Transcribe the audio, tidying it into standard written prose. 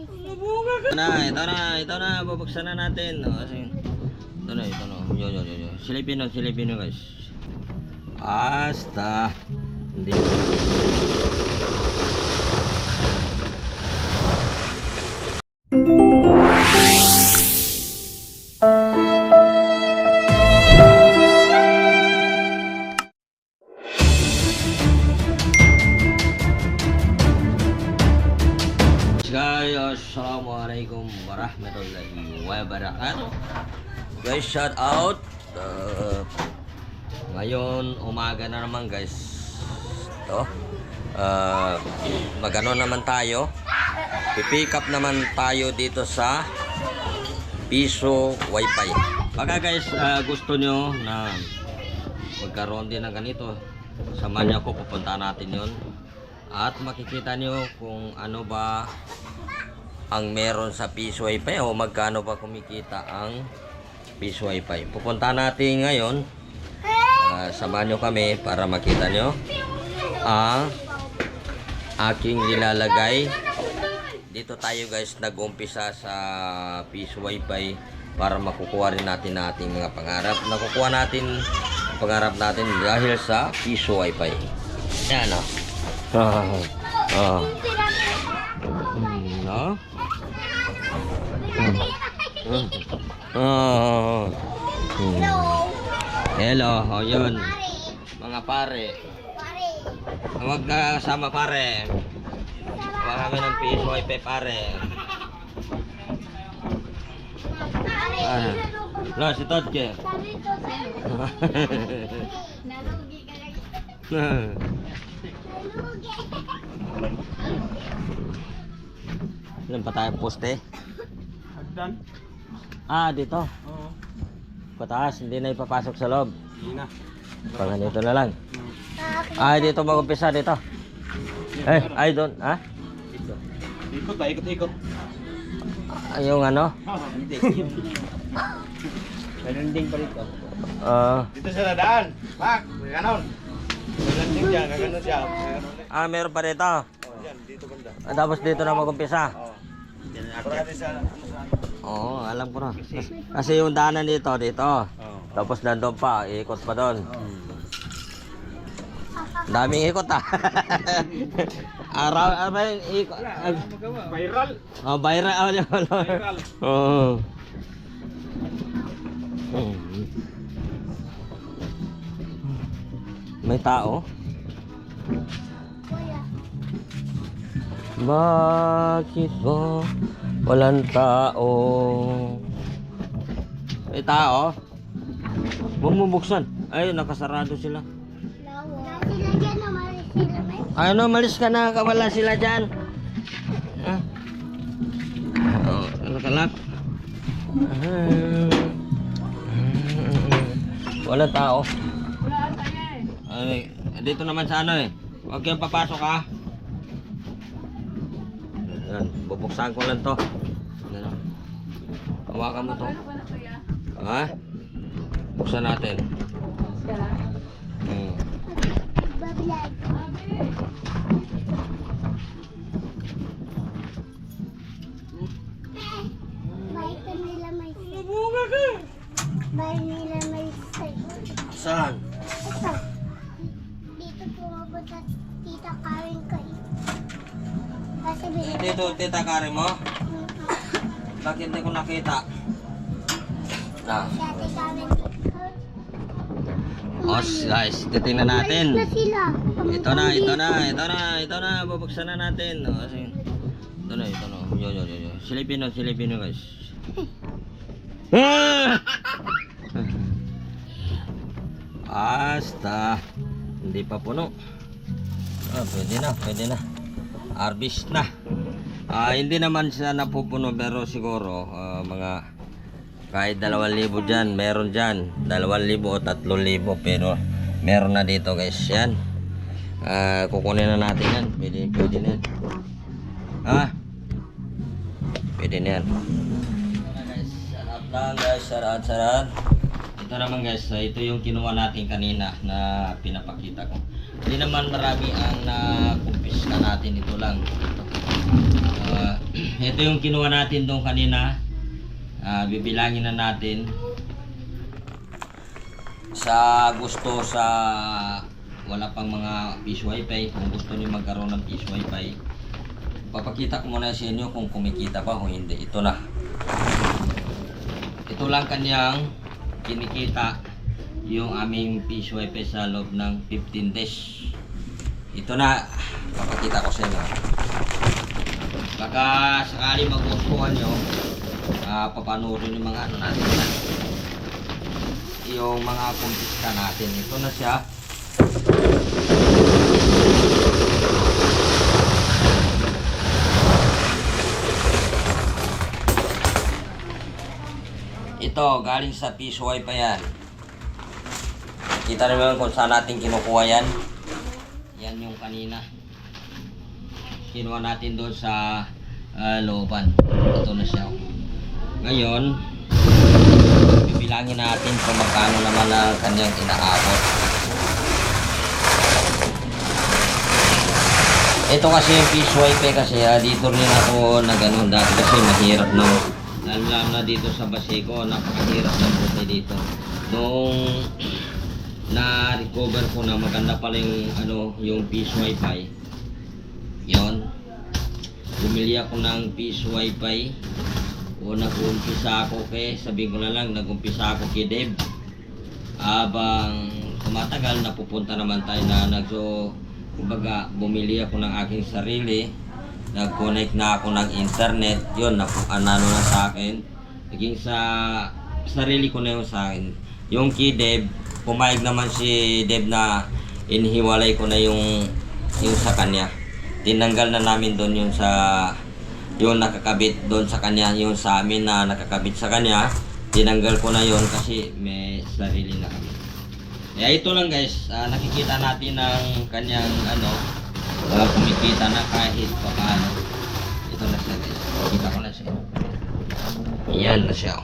Ito na, bubuksan na natin. Kasi, ito na. Yo. Silipin nyo guys. Basta. Hindi. Guys, assalamualaikum warahmatullahi wabarakatuh. Guys, shout out. Ngayon umaga na naman guys. Ito. Magano naman tayo. Pipick up naman tayo dito sa Piso Wi-Fi. Baka guys, gusto nyo na magkaroon din ng ganito, samahan nyo ako, pupunta natin yon. At makikita nyo kung ano ba ang meron sa Piso Wi-Fi o magkano ba kumikita ang Piso Wi-Fi. Pupunta natin ngayon. Samahan nyo kami para makita nyo ang aking nilalagay. Dito tayo guys nag-umpisa sa Piso Wi-Fi para makukuha rin natin ating mga pangarap. Nakukuha natin ang pangarap natin dahil sa Piso Wi-Fi. Yan o. Hello, yun. Mga pare. Huwag ka kasama pare. Huwag kami ng Piso Wi-Fi pare. Lo, si Todke. Ilan pa tayo poste? Hagdan? Dito. Oo. Pataas, hindi na ipapasok sa loob. Hindi na. Pag ganito na lang. Dito mag-umpisa dito. Doon, ha? Dito. Ikot ba? Ikot. Yung ano? Hindi. May landing pa dito. Dito sa dadaan. Pak, ganon. May landing dyan, gaganon siya. Meron pa dito. Yan, dito banda. Tapos dito na mag-umpisa. Pagkati sa... Alam ko na. Kasi yung daanan dito. Tapos nandun pa, ikot pa doon. Daming ikot Araw, ikot. Viral. Viral. Viral. May tao? Bakit ba walang tao? May tao? Bumubuksan. Ay, nakasarado sila. Malis ka na, wala sila dyan. Nakalak. Walang tao. Ay, dito naman sa ano Huwag kayong papasok Yan, bubuksan ko lang to. Hawakan mo to. Buksan natin. Saan? Dito pumapunta tita Karen ko Kasi Dito, tita Karen mo? Bakit hindi ko nakita? si ate Karen Guys, titingnan natin. na sila. Ito na. Bubuksan na natin. Kasi, ito na. Yo. Silipin nyo guys. Basta. Hindi pa puno. Pwede na. Harvest na. Hindi naman siya napupuno pero siguro mga kahit 2,000 dyan, meron dyan 2,000 o 3,000 pero meron na dito guys. Yan, kukunin na natin yan. Pwede na yan. Pwede na yan guys. Sarap lang guys, sarap. Ito naman guys, ito yung kinuha natin kanina na pinapakita ko. Hindi naman marami ang nakumpiska natin, ito lang. ito yung kinuha natin doon kanina. Bibilangin na natin. Sa gusto sa wala pang mga Peace Wi-Fi, kung gusto niyo magkaroon ng Peace Wi-Fi, papakita ko muna sa inyo kung kumikita ba o hindi. Ito na. Ito lang kanyang kinikita yung aming Peace Wi-Fi sa loob ng 15 days. Ito na, papakita ko sa inyo. Baka sakali magustuhan nyo, papanurin yung mga ano natin na. Yung mga kumpista natin. Ito na siya. Ito, galing sa Peace Wi-Fi yan. Kita naman kung saan natin kinukuha yan. Yan yung kanina. Kinuha natin doon sa looban. Ito na siya. Ngayon, bibilangin natin kung magkano naman ang kanyang inaabot. Ito kasi yung Peace Wi-Fi kasi dito rin ako na ganun dati kasi mahirap na. Lalo na dito sa Baseco, napakahirap ng buhay dito. Nung na-recover ko na maganda pala yung, yung Peace Wi-Fi. Yon. Bumili ako ng Peace Wi-Fi. O nag-umpisa ako sabihin ko na lang, nag-umpisa ako kay Deb. Abang tumatagal, napupunta naman tayo na kumbaga, bumili ako ng aking sarili. Nag-connect na ako ng internet. Yun, ano na sa akin. Naging sa sarili ko na yung sa akin. Yung kay Deb, pumayag naman si Deb na inhiwalay ko na yung sa kanya. Tinanggal na namin doon yung yung nakakabit doon sa kanya, yung sa amin na nakakabit sa kanya. Tinanggal ko na yon kasi may sarili na kami. Kaya ito lang guys, nakikita natin ng kanyang kumikita na kahit pa paano. Ito na siya guys, kita ko na siya. Yan na siya.